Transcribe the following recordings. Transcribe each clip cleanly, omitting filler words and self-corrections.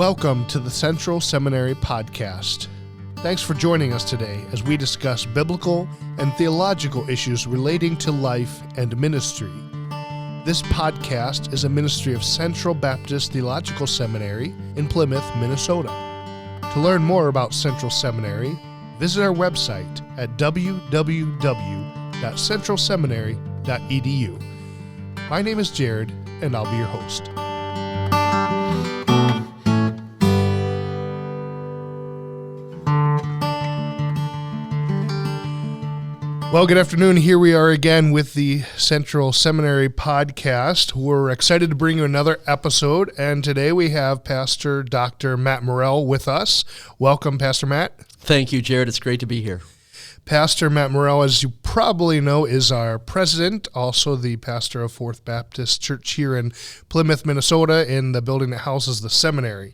Welcome to the Central Seminary Podcast. Thanks for joining us today as we discuss biblical and theological issues relating to life and ministry. This podcast is a ministry of Central Baptist Theological Seminary in Plymouth, Minnesota. To learn more about Central Seminary, visit our website at www.centralseminary.edu. My name is Jared, and I'll be your host. Well, good afternoon. Here we are again with the Central Seminary Podcast. We're excited to bring you another episode, and today we have Pastor Dr. Matt Morrell with us. Welcome, Pastor Matt. Thank you, Jared. It's great to be here. Pastor Matt Morrell, as you probably know, is our president, also the pastor of Fourth Baptist Church here in Plymouth, Minnesota, in the building that houses the seminary.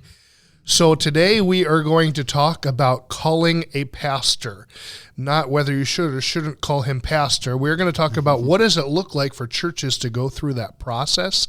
So today we are going to talk about calling a pastor, not whether you should or shouldn't call him pastor. We're going to talk about what does it look like for churches to go through that process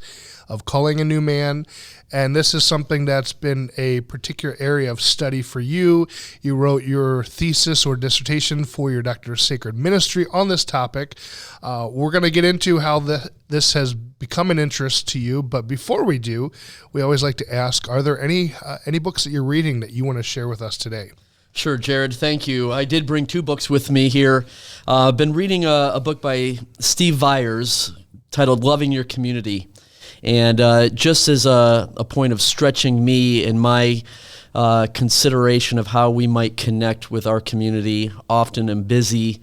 of calling a new man. And this is something that's been a particular area of study for you. You wrote your thesis or dissertation for your Doctor of Sacred Ministry on this topic. We're going to get into how this has become an interest to you. But before we do, we always like to ask, are there any books that you're reading that you want to share with us today? Sure, Jared. Thank you. I did bring two books with me here. I've been reading a book by Steve Viers titled Loving Your Community. And just as a point of stretching me in my consideration of how we might connect with our community, often am busy,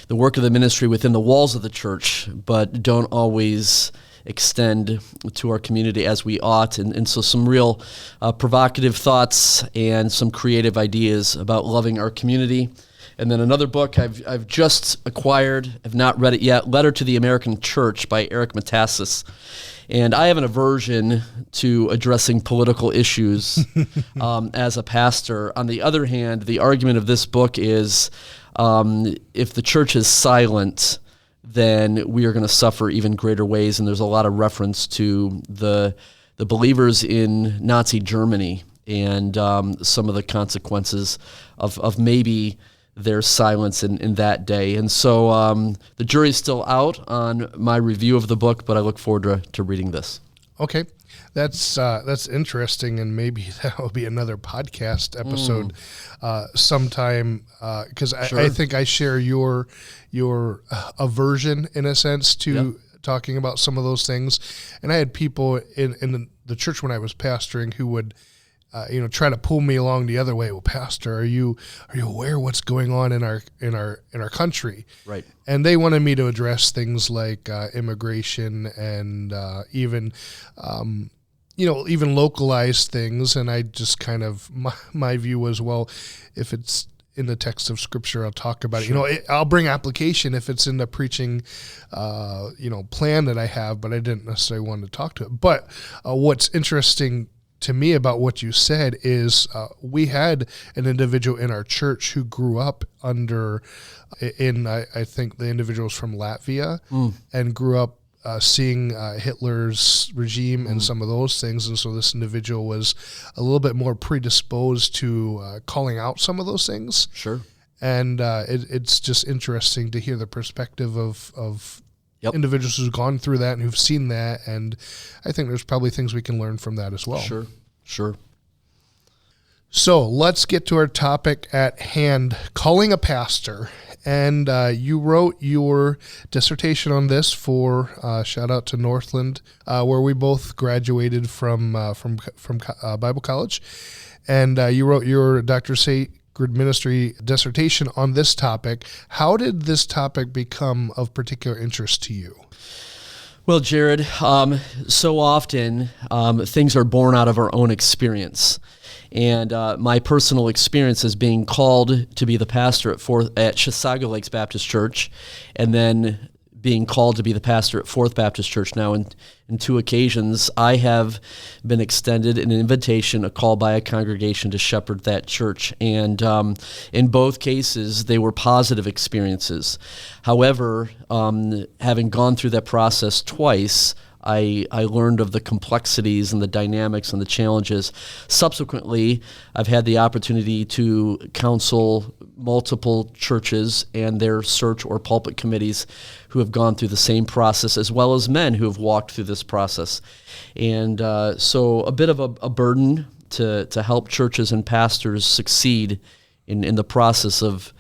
the work of the ministry within the walls of the church, but don't always extend to our community as we ought. And so some real provocative thoughts and some creative ideas about loving our community. And then another book I've just acquired, have not read it yet, Letter to the American Church by Eric Matassis. And I have an aversion to addressing political issues as a pastor. On the other hand, the argument of this book is if the church is silent, then we are going to suffer even greater ways. And there's a lot of reference to the believers in Nazi Germany and some of the consequences of maybe their silence in that day. And so the jury's still out on my review of the book, but I look forward to reading this. Okay. That's interesting, and maybe that will be another podcast episode sometime, because Sure. I think I share your aversion, in a sense, to talking about some of those things. And I had people in the church when I was pastoring who would try to pull me along the other way. Well, Pastor, are you aware of what's going on in our country? Right. And they wanted me to address things like immigration and even localized things. And I just kind of my view was, well, if it's in the text of Scripture, I'll talk about Sure. it. I'll bring application if it's in the preaching, plan that I have. But I didn't necessarily want to talk to it. But what's interesting to me about what you said is we had an individual in our church who grew up I think the individual's from Latvia and grew up seeing Hitler's regime and some of those things. And so this individual was a little bit more predisposed to calling out some of those things. Sure. And it's just interesting to hear the perspective of Yep. individuals who've gone through that and who've seen that, and I think there's probably things we can learn from that as well. Sure. So let's get to our topic at hand, calling a pastor. And you wrote your dissertation on this for, shout out to Northland, where we both graduated from Bible college. And you wrote your Doctor of Sacred Ministry dissertation on this topic. How did this topic become of particular interest to you? Well, Jared, so often things are born out of our own experience. And my personal experience is being called to be the pastor at Chisago Lakes Baptist Church, and then being called to be the pastor at Fourth Baptist Church. Now, in two occasions, I have been extended an invitation, a call by a congregation to shepherd that church. And in both cases, they were positive experiences. However, having gone through that process twice, I learned of the complexities and the dynamics and the challenges. Subsequently, I've had the opportunity to counsel multiple churches and their search or pulpit committees who have gone through the same process, as well as men who have walked through this process. And so a bit of a burden to help churches and pastors succeed in the process of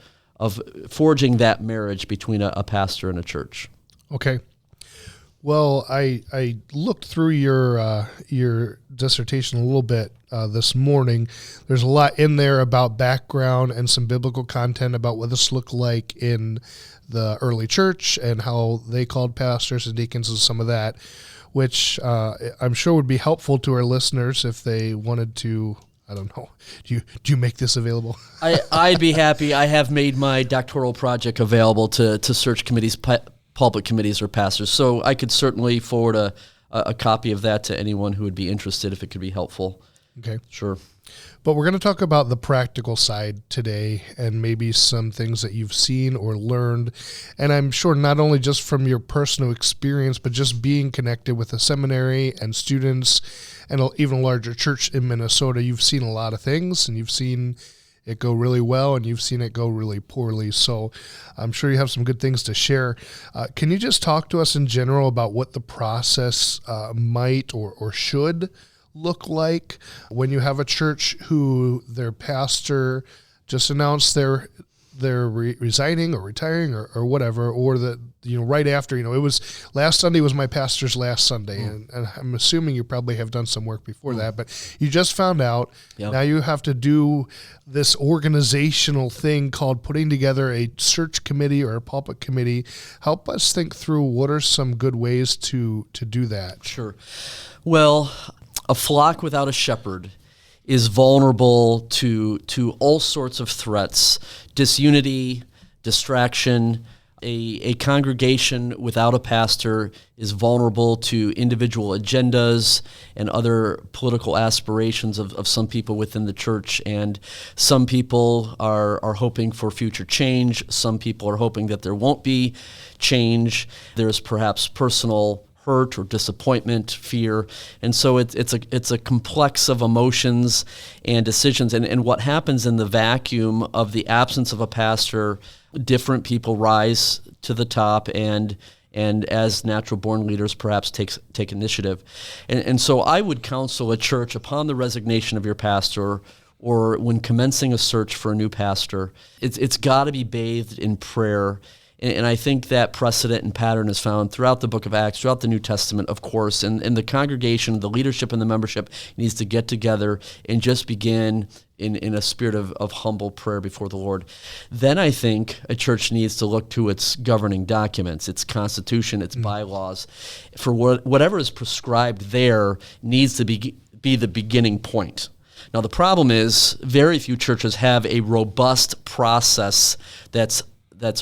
forging that marriage between a pastor and a church. Okay. Well, I looked through your dissertation a little bit this morning. There's a lot in there about background and some biblical content about what this looked like in the early church and how they called pastors and deacons and some of that, which I'm sure would be helpful to our listeners if they wanted to. I don't know. Do you make this available? I'd be happy. I have made my doctoral project available to search committees, pulpit committees, or pastors. So I could certainly forward a copy of that to anyone who would be interested if it could be helpful. Okay. Sure. But we're going to talk about the practical side today and maybe some things that you've seen or learned. And I'm sure not only just from your personal experience, but just being connected with a seminary and students and even a larger church in Minnesota, you've seen a lot of things, and you've seen it go really well, and you've seen it go really poorly. So I'm sure you have some good things to share. Can you just talk to us in general about what the process might or should look like when you have a church who their pastor just announced they're resigning or retiring or whatever, or that, right after, it was last Sunday was my pastor's last Sunday. And I'm assuming you probably have done some work before that, but you just found out. Yep. Now you have to do this organizational thing called putting together a search committee or a pulpit committee. Help us think through what are some good ways to do that. Sure. Well, a flock without a shepherd is vulnerable to all sorts of threats: disunity, distraction. A congregation without a pastor is vulnerable to individual agendas and other political aspirations of some people within the church. And some people are hoping for future change. Some people are hoping that there won't be change. There's perhaps personal hurt or disappointment, fear, and so it's a complex of emotions and decisions. And what happens in the vacuum of the absence of a pastor, different people rise to the top and as natural-born leaders perhaps take initiative. And so I would counsel a church upon the resignation of your pastor or when commencing a search for a new pastor, it's got to be bathed in prayer. And I think that precedent and pattern is found throughout the book of Acts, throughout the New Testament, of course. And the congregation, the leadership and the membership needs to get together and just begin in a spirit of humble prayer before the Lord. Then I think a church needs to look to its governing documents, its constitution, its bylaws. For whatever is prescribed there needs to be the beginning point. Now, the problem is very few churches have a robust process that's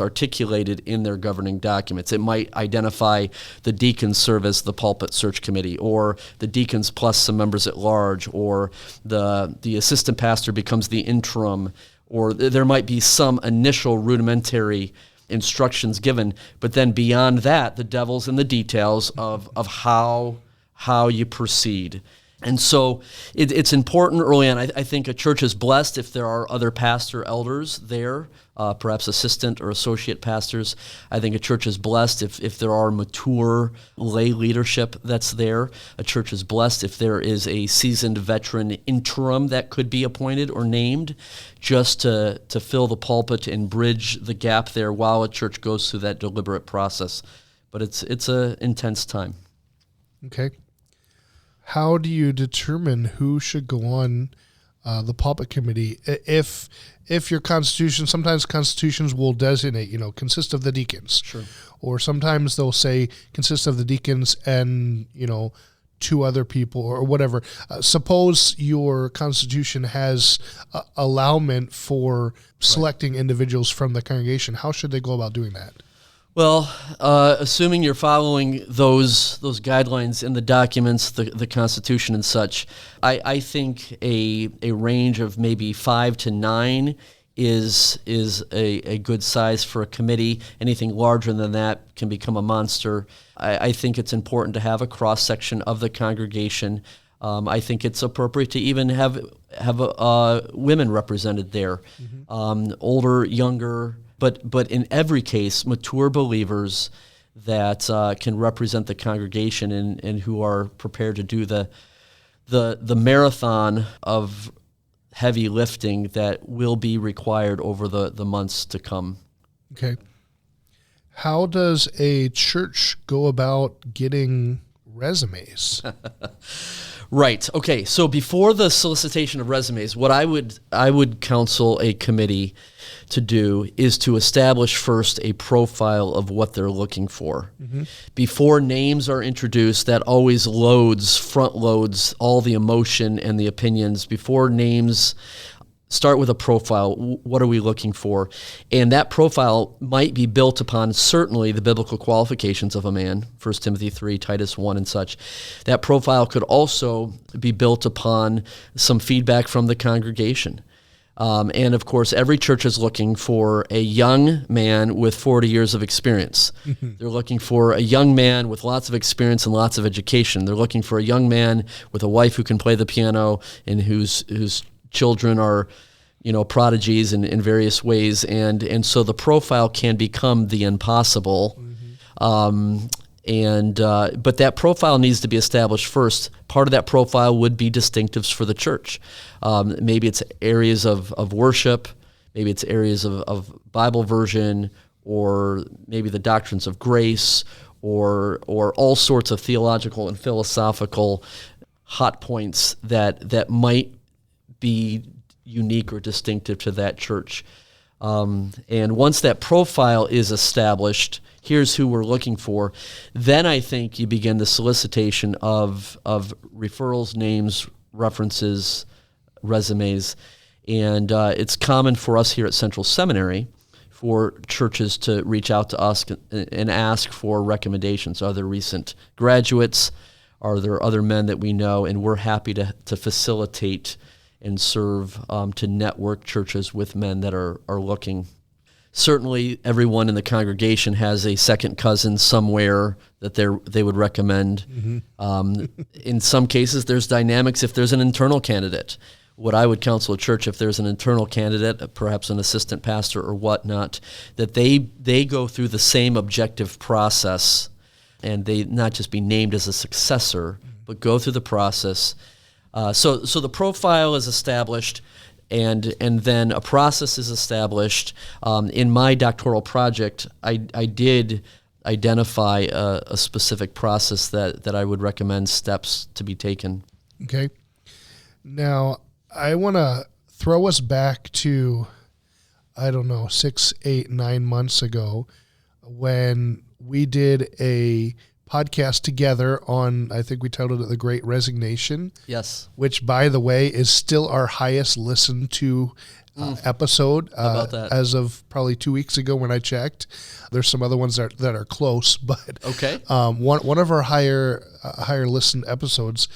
articulated in their governing documents. It might identify the deacons serve as the pulpit search committee, or the deacons plus some members at large, or the assistant pastor becomes the interim, or there might be some initial rudimentary instructions given, but then beyond that, the devil's in the details of how you proceed. And so it's important early on. I think a church is blessed if there are other pastor elders there, perhaps assistant or associate pastors. I think a church is blessed if there are mature lay leadership that's there. A church is blessed if there is a seasoned veteran interim that could be appointed or named just to fill the pulpit and bridge the gap there while a church goes through that deliberate process. But it's an intense time. Okay. How do you determine who should go on the pulpit committee? If your constitution, sometimes constitutions will designate, consist of the deacons. Sure. Or sometimes they'll say consist of the deacons and, two other people or whatever. Suppose your constitution has allowment for selecting individuals from the congregation. How should they go about doing that? Well, assuming you're following those guidelines in the documents, the Constitution and such, I think a range of maybe 5 to 9 is a good size for a committee. Anything larger than that can become a monster. I think it's important to have a cross-section of the congregation. I think it's appropriate to even have women represented there, older, younger, but in every case, mature believers that can represent the congregation and who are prepared to do the marathon of heavy lifting that will be required over the months to come. Okay. How does a church go about getting resumes? Right. Okay. So before the solicitation of resumes, what I would counsel a committee to do is to establish first a profile of what they're looking for. Mm-hmm. Before names are introduced, that always front loads all the emotion and the opinions. Before names, start with a profile. What are we looking for? And that profile might be built upon certainly the biblical qualifications of a man, 1 Timothy 3, Titus 1 and such. That profile could also be built upon some feedback from the congregation. And of course, every church is looking for a young man with 40 years of experience. Mm-hmm. They're looking for a young man with lots of experience and lots of education. They're looking for a young man with a wife who can play the piano and whose children are, prodigies in various ways, and so the profile can become the impossible. Mm-hmm. But that profile needs to be established first. Part of that profile would be distinctives for the church. Maybe it's areas of worship, maybe it's areas of Bible version, or maybe the doctrines of grace, or all sorts of theological and philosophical hot points that might be unique or distinctive to that church. And once that profile is established, here's who we're looking for, then I think you begin the solicitation of referrals, names, references, resumes. And it's common for us here at Central Seminary for churches to reach out to us and ask for recommendations. Are there recent graduates? Are there other men that we know? And we're happy to facilitate and serve to network churches with men that are looking. Certainly, everyone in the congregation has a second cousin somewhere that they would recommend. Mm-hmm. In some cases, there's dynamics if there's an internal candidate. What I would counsel a church, if there's an internal candidate, perhaps an assistant pastor or whatnot, that they go through the same objective process, and they not just be named as a successor, but go through the process. So the profile is established, and then a process is established. In my doctoral project, I did identify a specific process that I would recommend steps to be taken. Okay. Now, I want to throw us back to, 6, 8, 9 months ago when we did a podcast together on, I think we titled it The Great Resignation. Yes. Which, by the way, is still our highest listened to episode as of probably 2 weeks ago when I checked. There's some other ones that are close, but okay. One of our higher listened episodes,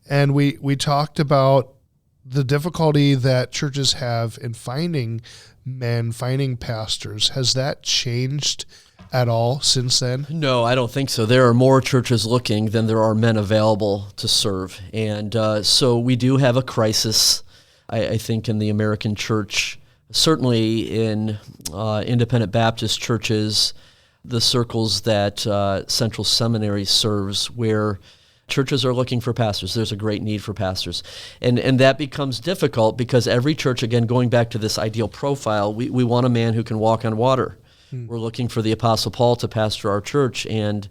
and we talked about the difficulty that churches have in finding men, finding pastors. Has that changed at all since then? No, I don't think so. There are more churches looking than there are men available to serve. And so we do have a crisis, I think, in the American church, certainly in independent Baptist churches, the circles that Central Seminary serves, where churches are looking for pastors. There's a great need for pastors. And that becomes difficult because every church, again, going back to this ideal profile, we want a man who can walk on water. We're looking for the Apostle Paul to pastor our church, and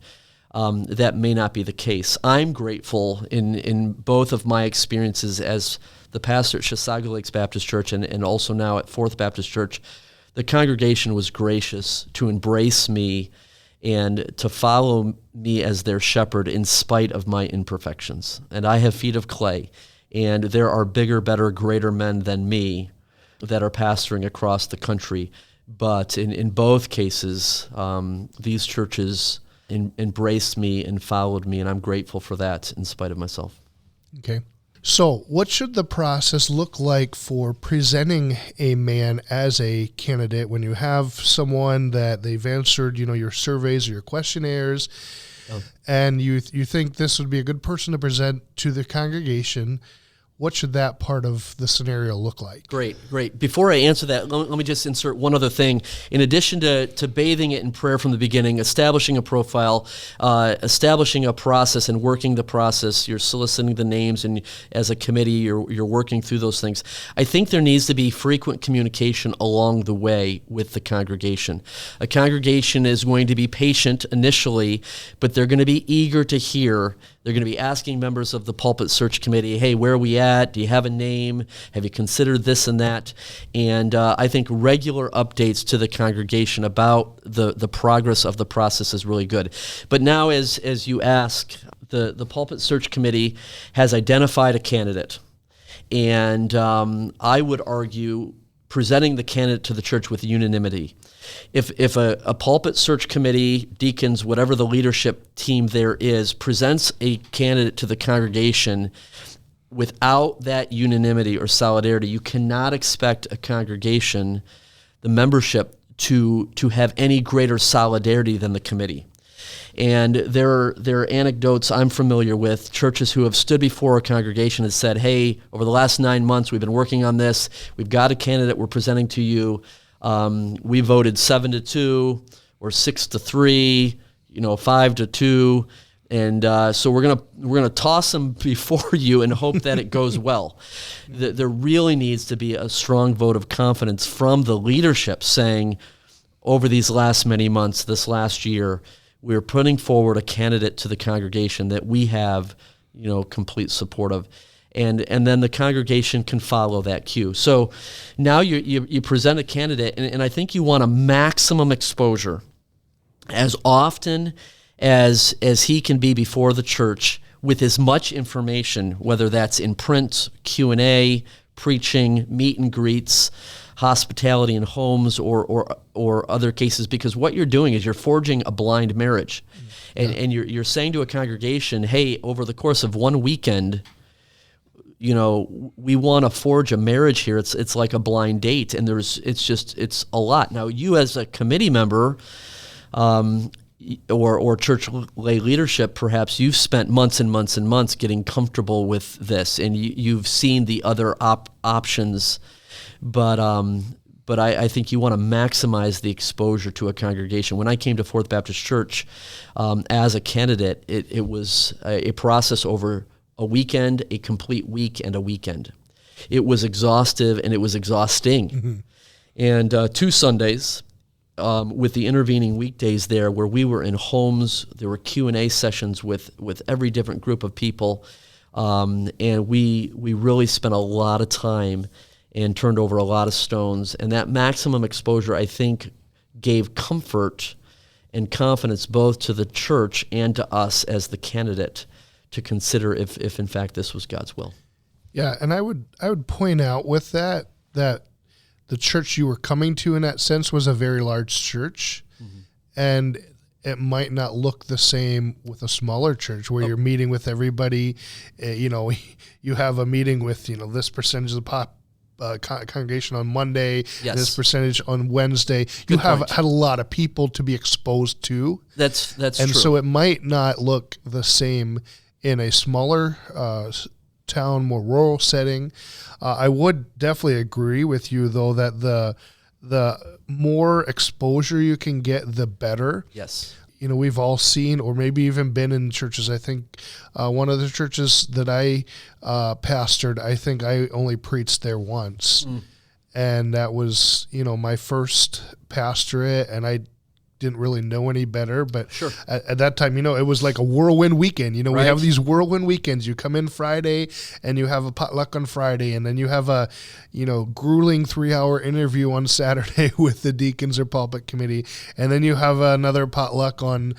that may not be the case. I'm grateful in both of my experiences as the pastor at Chisago Lakes Baptist Church and also now at Fourth Baptist Church. The congregation was gracious to embrace me and to follow me as their shepherd in spite of my imperfections. And I have feet of clay, and there are bigger, better, greater men than me that are pastoring across the country. But in both cases, these churches embraced me and followed me, and I'm grateful for that in spite of myself. Okay. So what should the process look like for presenting a man as a candidate when you have someone that they've answered, your surveys or your questionnaires, and you think this would be a good person to present to the congregation? What should that part of the scenario look like? Great. Before I answer that, let me just insert one other thing. In addition to bathing it in prayer from the beginning, establishing a profile, establishing a process and working the process, you're soliciting the names, and as a committee, you're working through those things. I think there needs to be frequent communication along the way with the congregation. A congregation is going to be patient initially, but they're going to be eager to hear. They're going to be asking members of the Pulpit Search Committee, hey, where are we at? Do you have a name? Have you considered this and that? And I think regular updates to the congregation about the progress of the process is really good. But now, as you ask, the Pulpit Search Committee has identified a candidate. And I would argue presenting the candidate to the church with unanimity. If a pulpit search committee, deacons, whatever the leadership team there is, presents a candidate to the congregation without that unanimity or solidarity, you cannot expect a congregation, the membership, to have any greater solidarity than the committee. And there are anecdotes I'm familiar with, churches who have stood before a congregation and said, hey, over the last 9 months, we've been working on this. We've got a candidate we're presenting to you. We voted 7-2 or 6-3, 5-2. And so we're gonna toss them before you and hope that it goes well. There really needs to be a strong vote of confidence from the leadership saying, over these last many months, this last year, we're putting forward a candidate to the congregation that we have, complete support of. And then the congregation can follow that cue. So now you present a candidate, and I think you want a maximum exposure as often as he can be before the church with as much information, whether that's in print, Q&A, preaching, meet and greets, hospitality in homes, or other cases, because what you're doing is you're forging a blind marriage. And you're saying to a congregation, hey, over the course of one weekend, we want to forge a marriage here. It's like a blind date, and it's a lot. Now, you as a committee member, or church lay leadership, perhaps you've spent months and months and months getting comfortable with this, and you've seen the other options. But I think you want to maximize the exposure to a congregation. When I came to Fourth Baptist Church as a candidate, it was a process over a weekend, a complete week, and a weekend. It was exhaustive and it was exhausting. Mm-hmm. And 2 Sundays with the intervening weekdays there, where we were in homes, there were Q&A sessions with every different group of people, and we really spent a lot of time and turned over a lot of stones. And that maximum exposure, I think, gave comfort and confidence both to the church and to us as the candidate to consider if in fact this was God's will. Yeah, and I would point out with that the church you were coming to in that sense was a very large church, mm-hmm. and it might not look the same with a smaller church where you're meeting with everybody. You have a meeting with this percentage of the congregation on Monday, yes. This percentage on Wednesday. You have had a lot of people to be exposed to. That's and true. So it might not look the same in a smaller town, more rural setting. I would definitely agree with you, though, that the more exposure you can get, the better. Yes. We've all seen, or maybe even been in churches. I think one of the churches that I pastored, I think I only preached there once. Mm. And that was, my first pastorate, and I didn't really know any better, but sure. At that time, it was like a whirlwind weekend. Right. We have these whirlwind weekends. You come in Friday and you have a potluck on Friday, and then you have a, grueling 3-hour interview on Saturday with the deacons or pulpit committee, and then you have another potluck on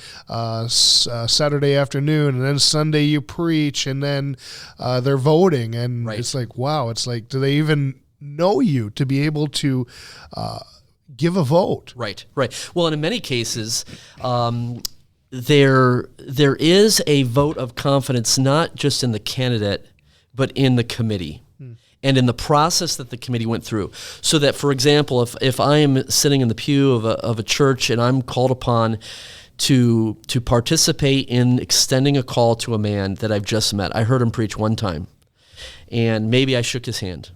Saturday afternoon, and then Sunday you preach, and then they're voting, and right. It's like, wow, it's like, do they even know you to be able to give a vote? Right. Well, and in many cases, there is a vote of confidence, not just in the candidate, but in the committee. And in the process that the committee went through. So that, for example, if I am sitting in the pew of a church and I'm called upon to participate in extending a call to a man that I've just met. I heard him preach one time, and maybe I shook his hand.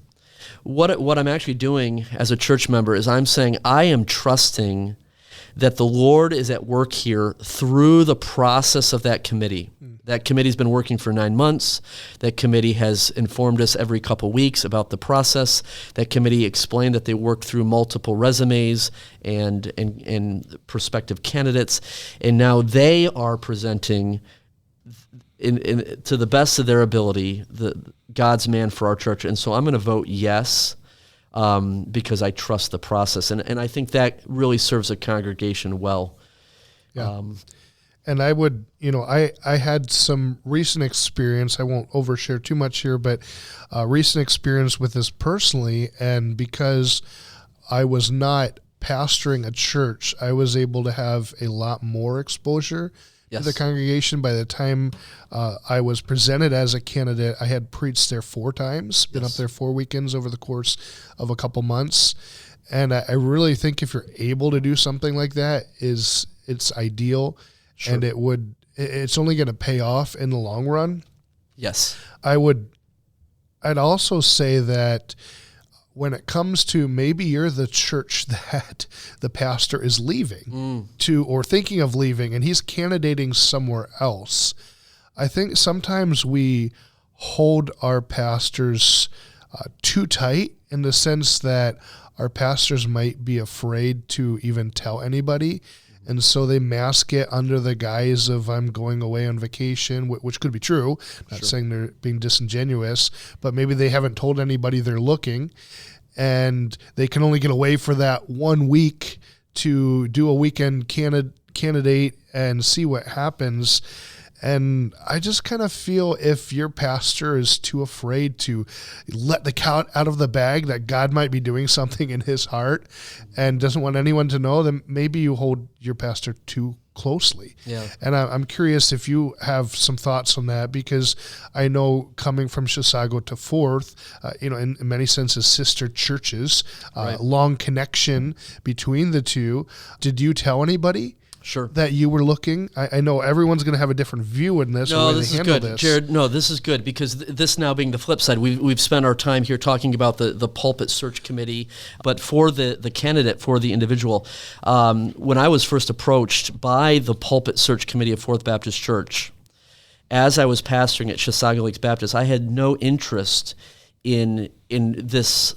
What I'm actually doing as a church member is I'm saying I am trusting that the Lord is at work here through the process of that committee. That committee's been working for 9 months. That committee has informed us every couple weeks about the process. That committee explained that they worked through multiple resumes and prospective candidates, and now they are presenting, to the best of their ability, God's man for our church. And so I'm going to vote yes, because I trust the process, and I think that really serves a congregation well. Yeah. And I would, I had some recent experience. I won't overshare too much here, but recent experience with this personally. And because I was not pastoring a church, I was able to have a lot more exposure to the congregation. By the time I was presented as a candidate, I had preached there 4 times, been up there 4 weekends over the course of a couple months. And I really think if you're able to do something like that, it's ideal. Sure. And it's only going to pay off in the long run. Yes. I'd also say that when it comes to maybe you're the church that the pastor is leaving or thinking of leaving, and he's candidating somewhere else, I think sometimes we hold our pastors too tight in the sense that our pastors might be afraid to even tell anybody. And so they mask it under the guise of I'm going away on vacation, which could be true. Not saying they're being disingenuous, but maybe they haven't told anybody they're looking, and they can only get away for that 1 week to do a weekend candidate and see what happens. And I just kind of feel if your pastor is too afraid to let the cat out of the bag that God might be doing something in his heart and doesn't want anyone to know, then maybe you hold your pastor too closely. Yeah. And I'm curious if you have some thoughts on that, because I know coming from Chisago to Fourth, in many senses, sister churches, long connection between the two. Did you tell anybody? Sure. That you were looking? I know everyone's going to have a different view in this. No, this is good, Jared. No, this is good, because this now being the flip side, we've spent our time here talking about the pulpit search committee, but for the candidate, for the individual, when I was first approached by the pulpit search committee of Fourth Baptist Church, as I was pastoring at Chisago Lakes Baptist, I had no interest in this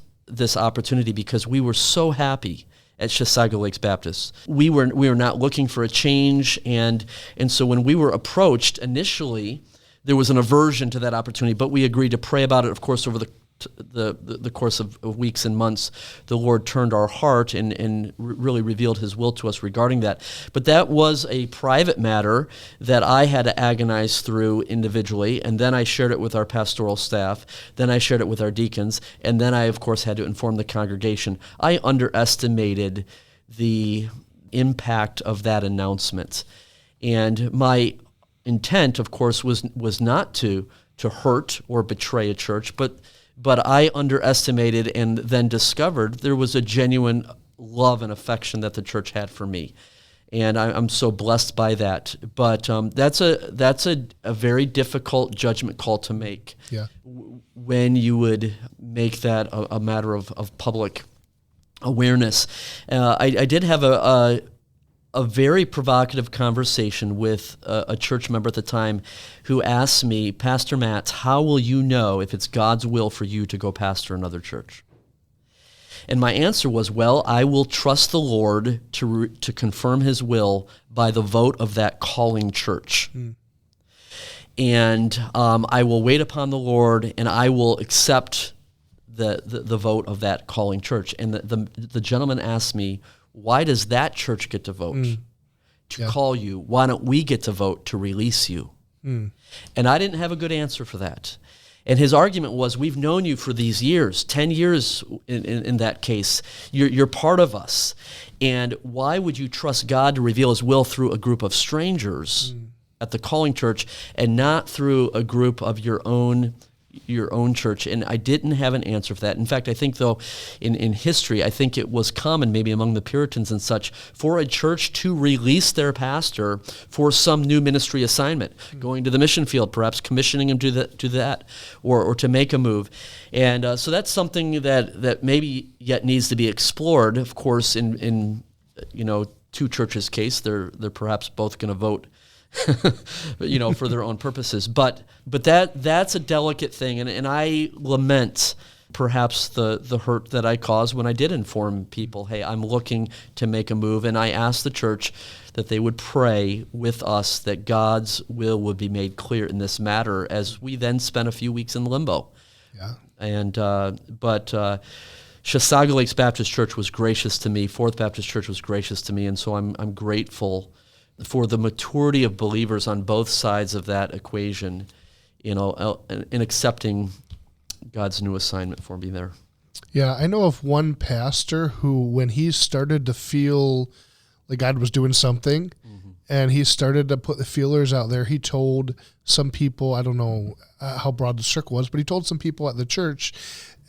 opportunity because we were so happy at Chisago Lakes Baptist. We were not looking for a change, and so when we were approached initially, there was an aversion to that opportunity, but we agreed to pray about it. Of course, over the course of weeks and months, the Lord turned our heart and really revealed his will to us regarding that. But that was a private matter that I had to agonize through individually, and then I shared it with our pastoral staff, then I shared it with our deacons, and then I, of course, had to inform the congregation. I underestimated the impact of that announcement. And my intent, of course, was not to hurt or betray a church, but I underestimated and then discovered there was a genuine love and affection that the church had for me. And I'm so blessed by that. But that's a very difficult judgment call to make. Yeah. When you would make that a matter of public awareness. I did have a very provocative conversation with a church member at the time who asked me, Pastor Matt, how will you know if it's God's will for you to go pastor another church? And my answer was, well, I will trust the Lord to confirm his will by the vote of that calling church. And I will wait upon the Lord, and I will accept the vote of that calling church. And the gentleman asked me, why does that church get to vote to call you? Why don't we get to vote to release you? And I didn't have a good answer for that. And his argument was, we've known you for these years, 10 years in that case. You're part of us. And why would you trust God to reveal his will through a group of strangers at the calling church and not through a group of your own your own church? And I didn't have an answer for that. In fact, I think, though, in history, I think it was common, maybe among the Puritans and such, for a church to release their pastor for some new ministry assignment, going to the mission field, perhaps commissioning him to that, or to make a move. And so that's something that maybe yet needs to be explored. Of course, in two churches' case, they're perhaps both going to vote for their own purposes. But that's a delicate thing, and I lament perhaps the hurt that I caused when I did inform people, hey, I'm looking to make a move, and I asked the church that they would pray with us that God's will would be made clear in this matter, as we then spent a few weeks in limbo. Yeah. And but Chisago Lakes Baptist Church was gracious to me. Fourth Baptist Church was gracious to me, and so I'm grateful for the maturity of believers on both sides of that equation, in accepting God's new assignment for me there. Yeah, I know of one pastor who, when he started to feel like God was doing something, and he started to put the feelers out there, he told some people, I don't know how broad the circle was, but he told some people at the church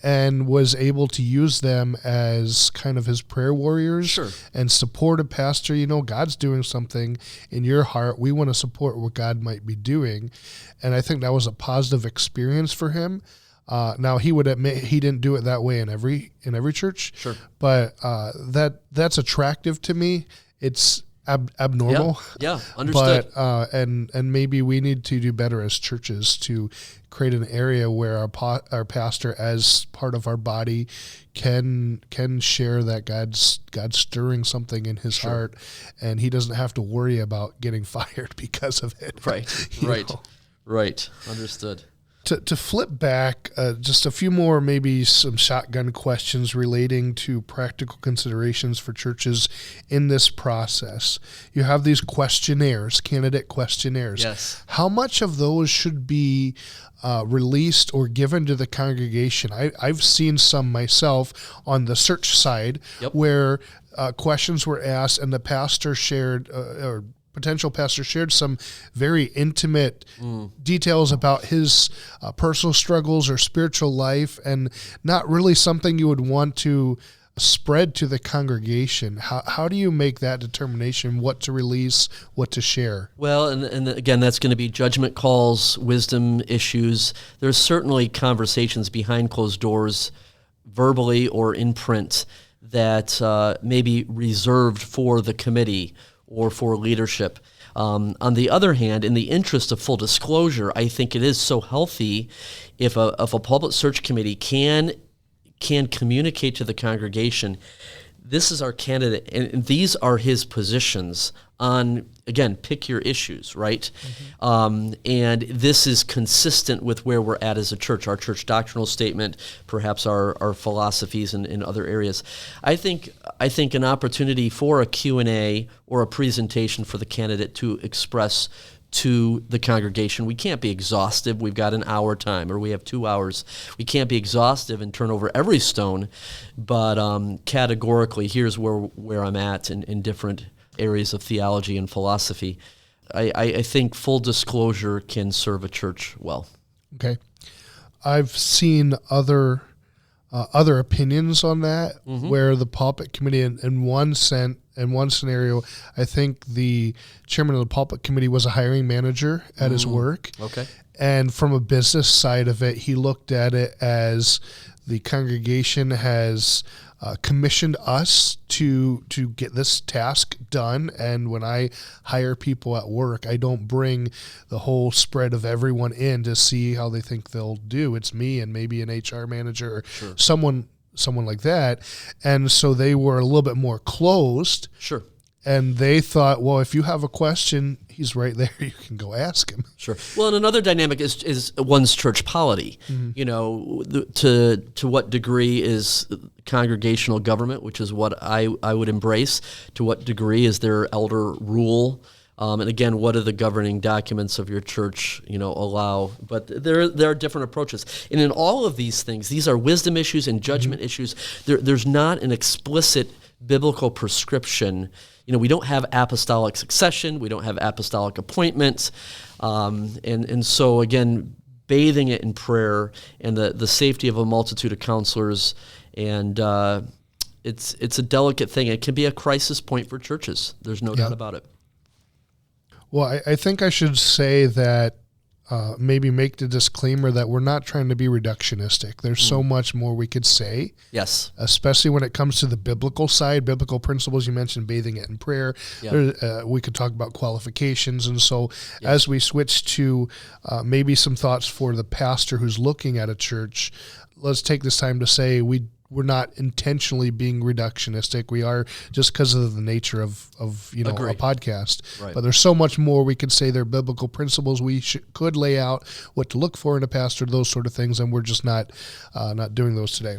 and was able to use them as kind of his prayer warriors. Sure. And support a pastor. God's doing something in your heart. We want to support what God might be doing. And I think that was a positive experience for him. Now, he would admit he didn't do it that way in every church. Sure. But that's attractive to me. It's abnormal. Yeah, understood. But and maybe we need to do better as churches to create an area where our pastor, as part of our body, can share that God's stirring something in his heart, and he doesn't have to worry about getting fired because of it. Right. Understood. To flip back, just a few more, maybe some shotgun questions relating to practical considerations for churches in this process. You have these questionnaires, candidate questionnaires. Yes. How much of those should be released or given to the congregation? I've seen some myself on the search side, where questions were asked and the pastor shared, or potential pastor shared, some very intimate details about his personal struggles or spiritual life, and not really something you would want to spread to the congregation. How do you make that determination, what to release, what to share? Well, and again, that's going to be judgment calls, wisdom issues. There's certainly conversations behind closed doors, verbally or in print, that may be reserved for the committee or for leadership. On the other hand, in the interest of full disclosure, I think it is so healthy if a public search committee can communicate to the congregation, this is our candidate, and these are his positions on, again, pick your issues, right? And this is consistent with where we're at as a church, our church doctrinal statement, perhaps our philosophies in other areas. I think an opportunity for a Q&A or a presentation for the candidate to express to the congregation. We can't be exhaustive. We've got an hour time, or we have 2 hours. We can't be exhaustive and turn over every stone, but categorically, here's where I'm at in different areas of theology and philosophy. I think full disclosure can serve a church well. Okay. I've seen other opinions on that, where the pulpit committee, in one scenario, I think the chairman of the pulpit committee was a hiring manager at his work. Okay. And from a business side of it, he looked at it as the congregation has commissioned us to get this task done. And when I hire people at work, I don't bring the whole spread of everyone in to see how they think they'll do. It's me and maybe an HR manager or someone like that. And so they were a little bit more closed. Sure. And they thought, well, if you have a question, he's right there. You can go ask him. Sure. Well, and another dynamic is one's church polity. To what degree is congregational government, which is what I would embrace, to what degree is there elder rule? And again, what do the governing documents of your church, allow? But there are different approaches. And in all of these things, these are wisdom issues and judgment issues. There's not an explicit biblical prescription. We don't have apostolic succession. We don't have apostolic appointments. And so, again, bathing it in prayer and the safety of a multitude of counselors. And it's a delicate thing. It can be a crisis point for churches. There's no doubt about it. Well, I think I should say that maybe make the disclaimer that we're not trying to be reductionistic. There's so much more we could say. Yes. Especially when it comes to the biblical side, biblical principles. You mentioned bathing it in prayer. Yeah. We could talk about qualifications. And so as we switch to maybe some thoughts for the pastor who's looking at a church, let's take this time to say we're not intentionally being reductionistic. We are just because of the nature of a podcast. Right. But there's so much more we could say. There are biblical principles we could lay out, what to look for in a pastor, those sort of things, and we're just not doing those today.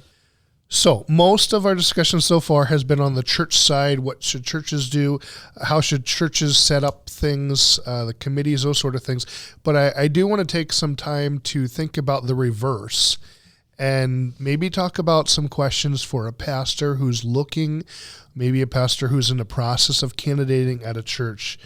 So most of our discussion so far has been on the church side. What should churches do? How should churches set up things, the committees, those sort of things. But I do want to take some time to think about the reverse and maybe talk about some questions for a pastor who's looking, maybe a pastor who's in the process of candidating at a church.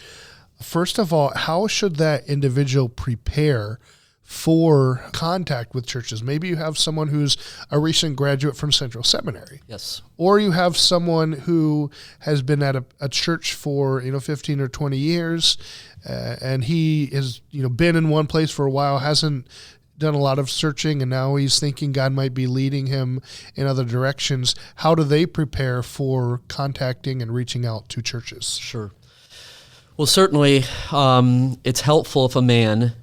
First of all, how should that individual prepare for contact with churches? Maybe you have someone who's a recent graduate from Central Seminary. Yes. Or you have someone who has been at a church for 15 or 20 years, and he has been in one place for a while, hasn't done a lot of searching, and now he's thinking God might be leading him in other directions. How do they prepare for contacting and reaching out to churches? Sure. Well, certainly it's helpful if a man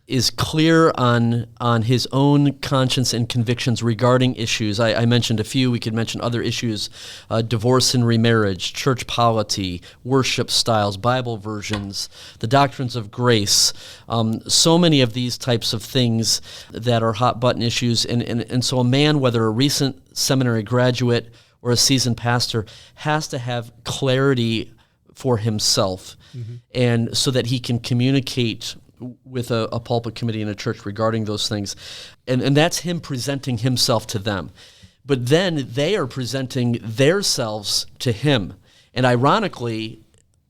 is clear on his own conscience and convictions regarding issues. I mentioned a few. We could mention other issues: divorce and remarriage, church polity, worship styles, Bible versions, the doctrines of grace. So many of these types of things that are hot button issues. And so a man, whether a recent seminary graduate or a seasoned pastor, has to have clarity for himself, and so that he can communicate with a pulpit committee in a church regarding those things. And that's him presenting himself to them. But then they are presenting themselves to him. And ironically,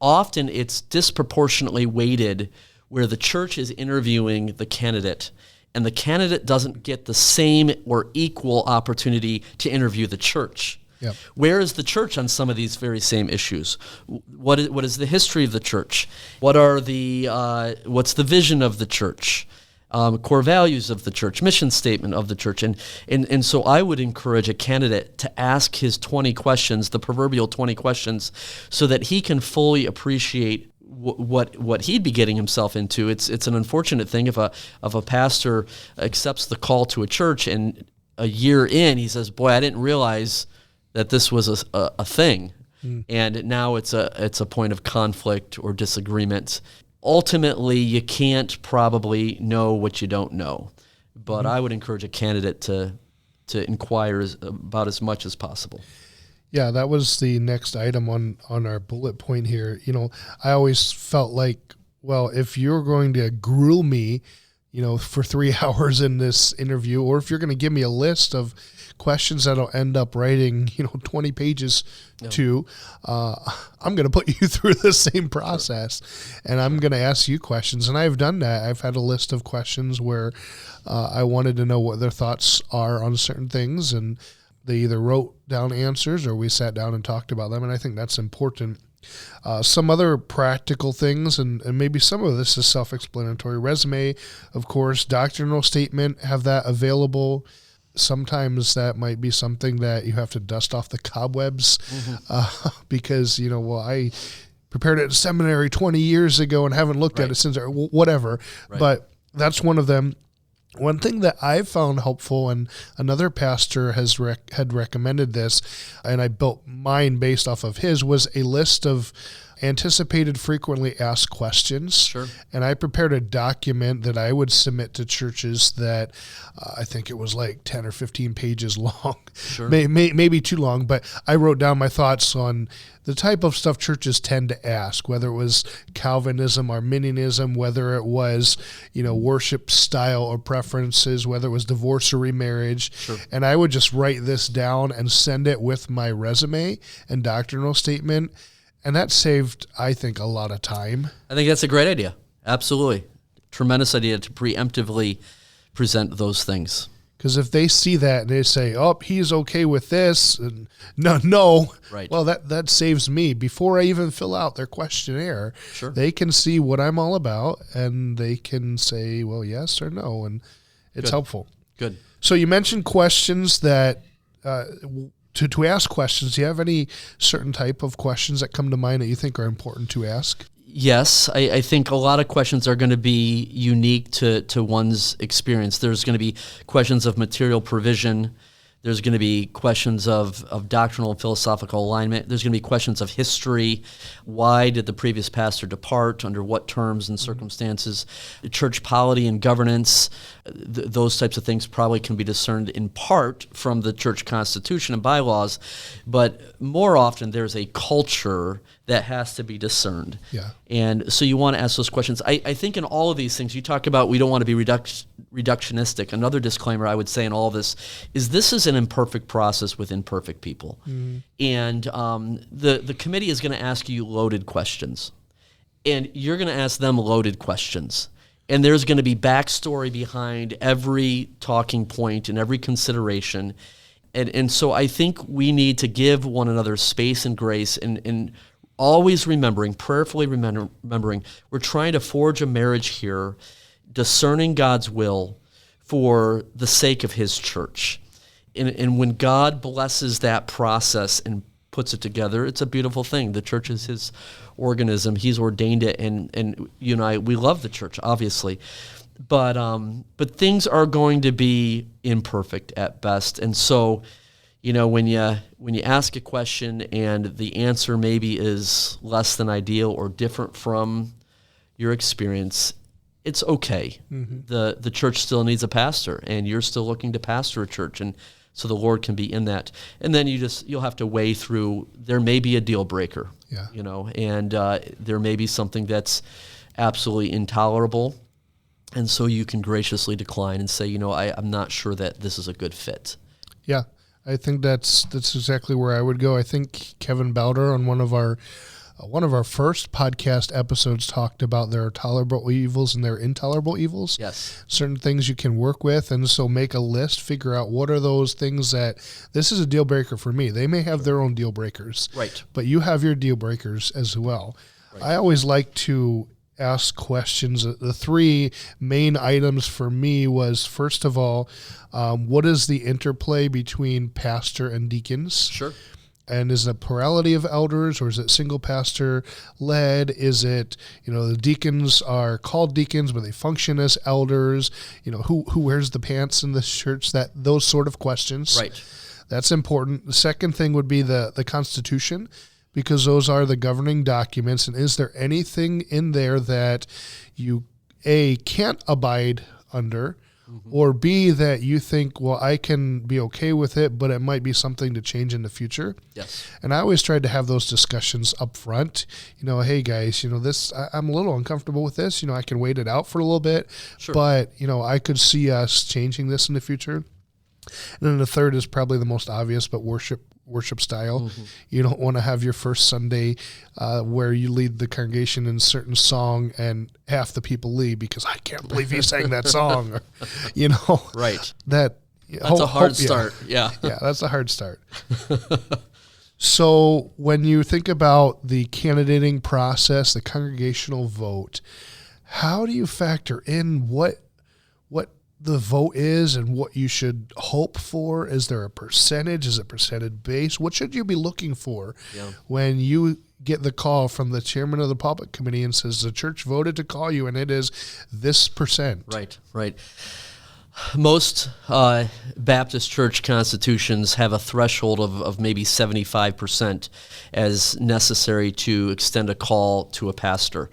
often it's disproportionately weighted where the church is interviewing the candidate, and the candidate doesn't get the same or equal opportunity to interview the church. Yep. Where is the church on some of these very same issues? What is the history of the church? What's the vision of the church? Core values of the church, mission statement of the church. And so I would encourage a candidate to ask his 20 questions, the proverbial 20 questions, so that he can fully appreciate what he'd be getting himself into. It's an unfortunate thing if a pastor accepts the call to a church and a year in he says, "Boy, I didn't realize that this was a thing," and now it's a point of conflict or disagreement. Ultimately, you can't probably know what you don't know, but I would encourage a candidate to inquire about as much as possible. Yeah, that was the next item on our bullet point here. I always felt like, well, if you're going to grill me, for 3 hours in this interview, or if you're going to give me a list of questions that I'll end up writing, 20 pages to, I'm going to put you through the same process, and I'm going to ask you questions. And I've done that. I've had a list of questions where I wanted to know what their thoughts are on certain things, and they either wrote down answers or we sat down and talked about them, and I think that's important. Some other practical things, and maybe some of this is self-explanatory. Resume, of course, doctrinal statement, have that available. Sometimes that might be something that you have to dust off the cobwebs because, I prepared it in seminary 20 years ago and haven't looked at it since, or whatever. Right. But that's one of them. One thing that I've found helpful, and another pastor had recommended this, and I built mine based off of his, was a list of anticipated frequently asked questions. Sure. And I prepared a document that I would submit to churches that I think it was like 10 or 15 pages long. Sure. Maybe too long, but I wrote down my thoughts on the type of stuff churches tend to ask, whether it was Calvinism, Arminianism, whether it was, worship style or preferences, whether it was divorce or remarriage. Sure. And I would just write this down and send it with my resume and doctrinal statement. And that saved, I think, a lot of time. I think that's a great idea. Absolutely. Tremendous idea to preemptively present those things. Because if they see that and they say, "Oh, he's okay with this," and no, Right. well, that saves me. Before I even fill out their questionnaire, Sure. they can see what I'm all about, and they can say, "Well, yes or no," and it's helpful. Good. So you mentioned questions that to ask questions. Do you have any certain type of questions that come to mind that you think are important to ask? Yes, I think a lot of questions are going to be unique to one's experience. There's going to be questions of material provision. There's going to be questions of doctrinal and philosophical alignment. There's going to be questions of history. Why did the previous pastor depart? Under what terms and circumstances? Church polity and governance. Those types of things probably can be discerned in part from the church constitution and bylaws, but more often there's a culture that has to be discerned. Yeah. And so you want to ask those questions. I think in all of these things, you talk about we don't want to be reductionistic. Another disclaimer I would say in all of this is an imperfect process with imperfect people. And the committee is going to ask you loaded questions. And you're going to ask them loaded questions. And there's going to be backstory behind every talking point and every consideration. And so I think we need to give one another space and grace and always remembering, prayerfully remembering, we're trying to forge a marriage here, discerning God's will for the sake of his church. And when God blesses that process and puts it together, it's a beautiful thing. The church is his organism. He's ordained it, and you and I, we love the church, obviously. But things are going to be imperfect at best. And so, when you ask a question and the answer maybe is less than ideal or different from your experience, it's okay. The church still needs a pastor, and you're still looking to pastor a church, and so the Lord can be in that. And then you'll have to weigh through, there may be a deal breaker, and there may be something that's absolutely intolerable, and so you can graciously decline and say, I'm not sure that this is a good fit. Yeah. I think that's exactly where I would go. I think Kevin Bowder on one of our first podcast episodes talked about there are tolerable evils and there are intolerable evils. Yes. Certain things you can work with, and so make a list, figure out what are those things that this is a deal breaker for me. They may have their own deal breakers. Right. But you have your deal breakers as well. Right. I always like to ask questions. The three main items for me was, first of all, what is the interplay between pastor and deacons? Sure. And is it a plurality of elders, or is it single pastor led? Is it, the deacons are called deacons, but they function as elders? Who wears the pants in the church? Those sort of questions. Right. That's important. The second thing would be the Constitution, because those are the governing documents. And is there anything in there that you, A, can't abide under, or B, that you think, well, I can be okay with it, but it might be something to change in the future? Yes. And I always tried to have those discussions up front. Hey, guys, this, I'm a little uncomfortable with this. I can wait it out for a little bit, sure, but, I could see us changing this in the future. And then the third is probably the most obvious, but worship style. You don't want to have your first Sunday where you lead the congregation in a certain song and half the people leave because I can't believe you sang that song. Or, right. That's a hard start. Yeah. Yeah, that's a hard start. So when you think about the candidating process, the congregational vote, how do you factor in what the vote is and what you should hope for? Is there a percentage? Is it percentage based? What should you be looking for when you get the call from the chairman of the public committee and says the church voted to call you and it is this percent? Right. Most Baptist church constitutions have a threshold of maybe 75% as necessary to extend a call to a pastor,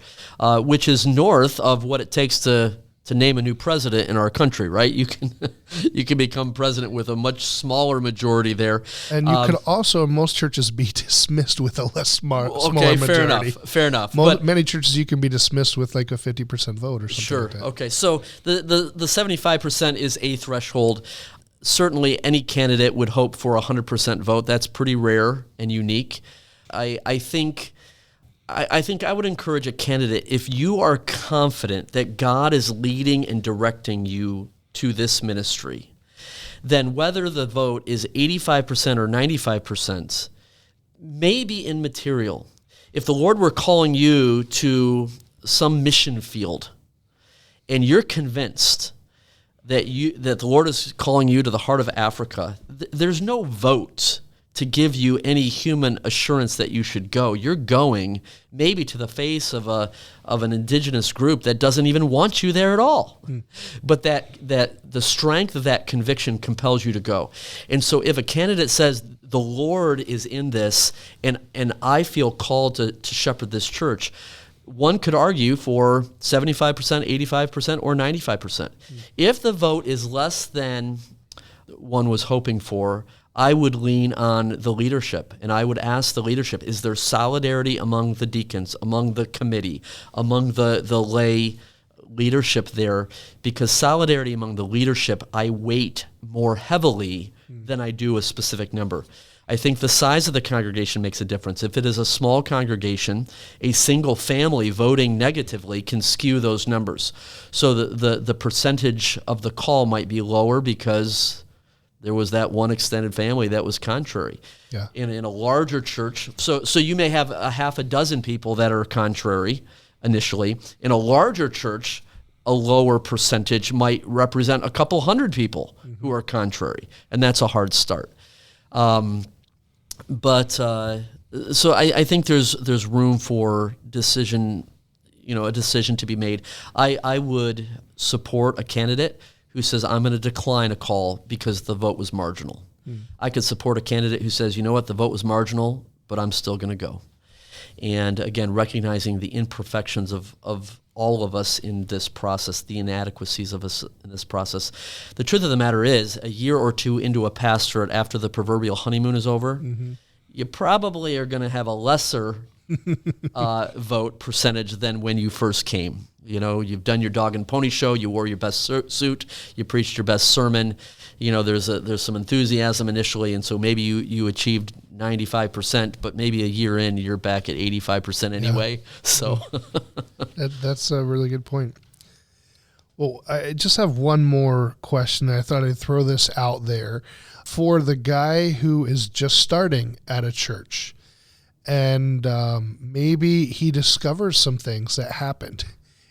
which is north of what it takes to name a new president in our country, right? You can become president with a much smaller majority there. And you could also, in most churches, be dismissed with a smaller majority. Fair enough. Many churches you can be dismissed with like a 50% vote or something sure. like that. Okay, so the 75% is a threshold. Certainly any candidate would hope for a 100% vote. That's pretty rare and unique. I think I would encourage a candidate, if you are confident that God is leading and directing you to this ministry, then whether the vote is 85% or 95% may be immaterial. If the Lord were calling you to some mission field and you're convinced that the Lord is calling you to the heart of Africa, there's no vote to give you any human assurance that you should go. You're going maybe to the face of an indigenous group that doesn't even want you there at all. But that the strength of that conviction compels you to go. And so if a candidate says, the Lord is in this, and I feel called to shepherd this church, one could argue for 75%, 85%, or 95%. If the vote is less than one was hoping for, I would lean on the leadership, and I would ask the leadership, is there solidarity among the deacons, among the committee, among the lay leadership there? Because solidarity among the leadership, I weight more heavily than I do a specific number. I think the size of the congregation makes a difference. If it is a small congregation, a single family voting negatively can skew those numbers. So the percentage of the call might be lower because there was that one extended family that was contrary. Yeah. In a larger church, so you may have a half a dozen people that are contrary initially. In a larger church, a lower percentage might represent a couple hundred people who are contrary, and that's a hard start. So I think there's room for a decision to be made. I would support a candidate who says, I'm going to decline a call because the vote was marginal. I could support a candidate who says, you know what, the vote was marginal, but I'm still going to go. And again, recognizing the imperfections of all of us in this process, the inadequacies of us in this process. The truth of the matter is, a year or two into a pastorate, after the proverbial honeymoon is over, you probably are going to have a lesser vote percentage than when you first came. You know, you've done your dog and pony show, you wore your best suit, you preached your best sermon. You know, there's some enthusiasm initially, and so maybe you achieved 95%, but maybe a year in, you're back at 85% anyway. Yeah. So that's a really good point. Well, I just have one more question. I thought I'd throw this out there for the guy who is just starting at a church, and maybe he discovers some things that happened.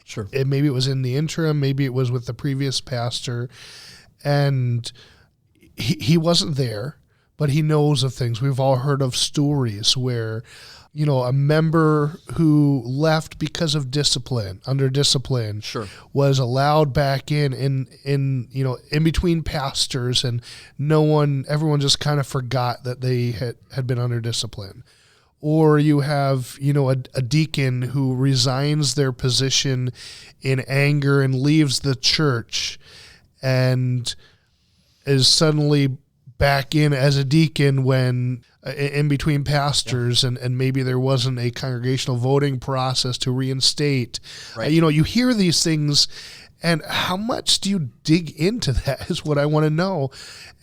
Sure. And maybe it was in the interim, maybe it was with the previous pastor, and he wasn't there, but he knows of things. We've all heard of stories where, a member who left because of discipline, under discipline, sure, was allowed back in between pastors, and everyone just kind of forgot that they had been under discipline. Or you have, a deacon who resigns their position in anger and leaves the church and is suddenly back in as a deacon when in between pastors, and maybe there wasn't a congregational voting process to reinstate. Right. You hear these things, and how much do you dig into that is what I want to know.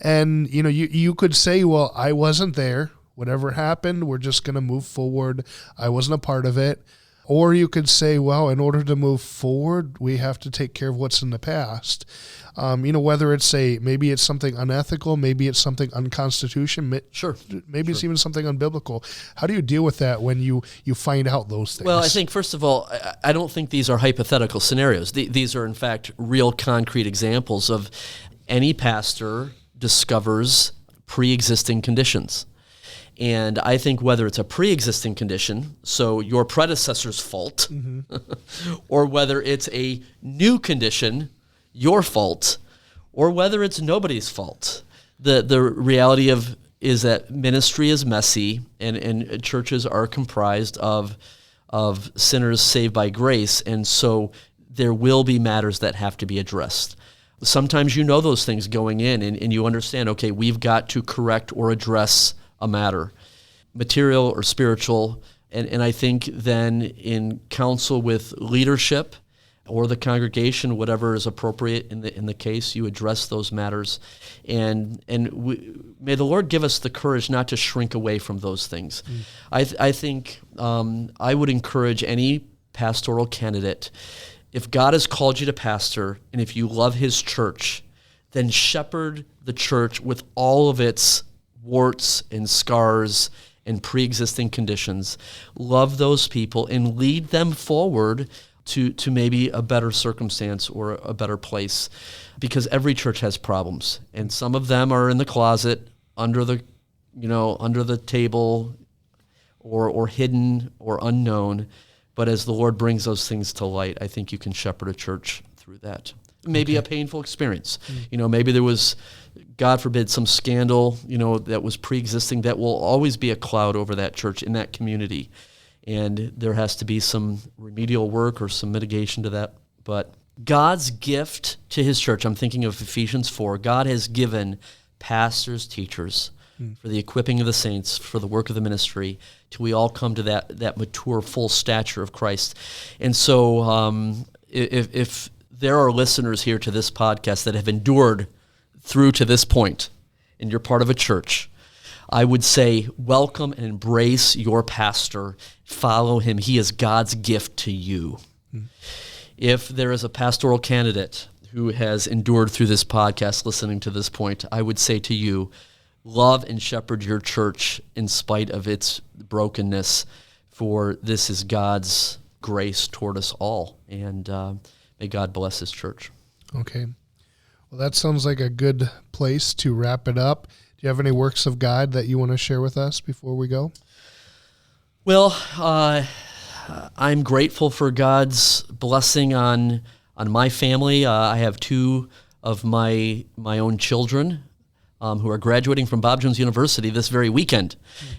And, you could say, well, I wasn't there. Whatever happened, we're just going to move forward. I wasn't a part of it. Or you could say, well, in order to move forward, we have to take care of what's in the past. Whether maybe it's something unethical, maybe it's something unconstitutional, sure, maybe it's even something unbiblical. How do you deal with that when you find out those things? Well, I think, first of all, I don't think these are hypothetical scenarios. These are, in fact, real concrete examples of any pastor discovers pre-existing conditions. And I think whether it's a pre-existing condition, so your predecessor's fault, or whether it's a new condition, your fault, or whether it's nobody's fault, the reality is that ministry is messy, and churches are comprised of sinners saved by grace, and so there will be matters that have to be addressed. Sometimes you know those things going in, and you understand, okay, we've got to correct or address a matter, material or spiritual, and I think then in counsel with leadership or the congregation, whatever is appropriate in the case, you address those matters, and may the Lord give us the courage not to shrink away from those things. I think I would encourage any pastoral candidate, if God has called you to pastor, and if you love His church, then shepherd the church with all of its warts and scars and pre-existing conditions. Love those people and lead them forward to maybe a better circumstance or a better place, because every church has problems, and some of them are in the closet, under the table, or hidden or unknown. But as the Lord brings those things to light, I think you can shepherd a church through that. Maybe a painful experience. Maybe there was, God forbid, some scandal, that was pre-existing, that will always be a cloud over that church in that community. And there has to be some remedial work or some mitigation to that. But God's gift to his church, I'm thinking of Ephesians 4, God has given pastors, teachers, for the equipping of the saints, for the work of the ministry, till we all come to that mature, full stature of Christ. And so if there are listeners here to this podcast that have endured through to this point, and you're part of a church, I would say welcome and embrace your pastor. Follow him. He is God's gift to you. If there is a pastoral candidate who has endured through this podcast listening to this point, I would say to you, love and shepherd your church in spite of its brokenness, for this is God's grace toward us all. And may God bless his church. Okay. Well, that sounds like a good place to wrap it up. Do you have any works of God that you want to share with us before we go? Well, I'm grateful for God's blessing on my family. I have two of my own children who are graduating from Bob Jones University this very weekend.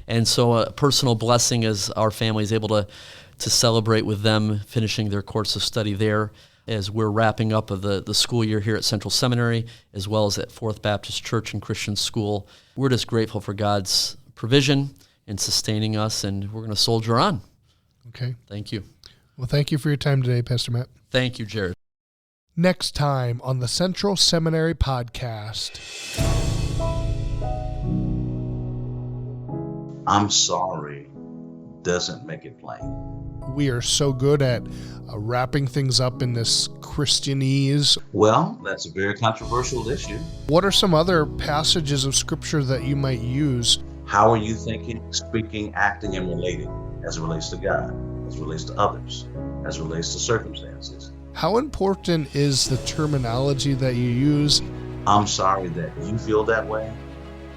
And so a personal blessing as our family is able to celebrate with them finishing their course of study there, as we're wrapping up of the school year here at Central Seminary, as well as at Fourth Baptist Church and Christian School. We're just grateful for God's provision and sustaining us, and we're going to soldier on. Okay. Thank you. Well, thank you for your time today, Pastor Matt. Thank you, Jared. Next time on the Central Seminary Podcast. I'm sorry doesn't make it plain. We are so good at wrapping things up in this Christianese. Well, that's a very controversial issue. What are some other passages of Scripture that you might use? How are you thinking, speaking, acting, and relating as it relates to God, as it relates to others, as it relates to circumstances? How important is the terminology that you use? I'm sorry that you feel that way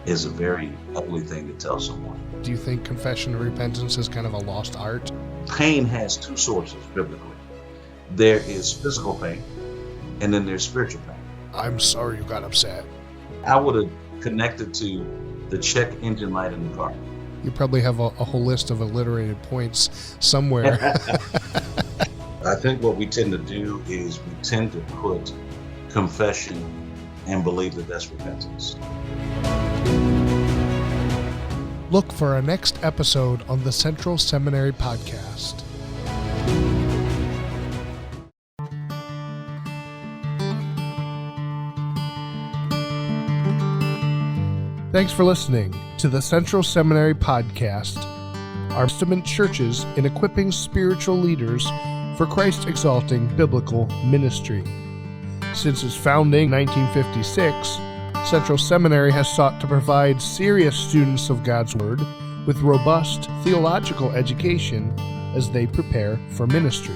is a very ugly thing to tell someone. Do you think confession and repentance is kind of a lost art? Pain has two sources biblically. There is physical pain, and then there's spiritual pain. I'm sorry you got upset. I would have connected to the check engine light in the car. You probably have a whole list of alliterated points somewhere. I think what we tend to do is we tend to put confession and believe that that's repentance. Look for our next episode on the Central Seminary Podcast. Thanks for listening to the Central Seminary Podcast, our testament churches in equipping spiritual leaders for Christ-exalting biblical ministry. Since its founding in 1956, Central Seminary has sought to provide serious students of God's Word with robust theological education as they prepare for ministry.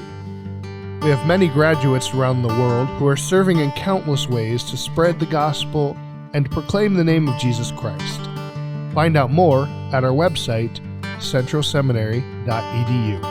We have many graduates around the world who are serving in countless ways to spread the gospel and proclaim the name of Jesus Christ. Find out more at our website, centralseminary.edu.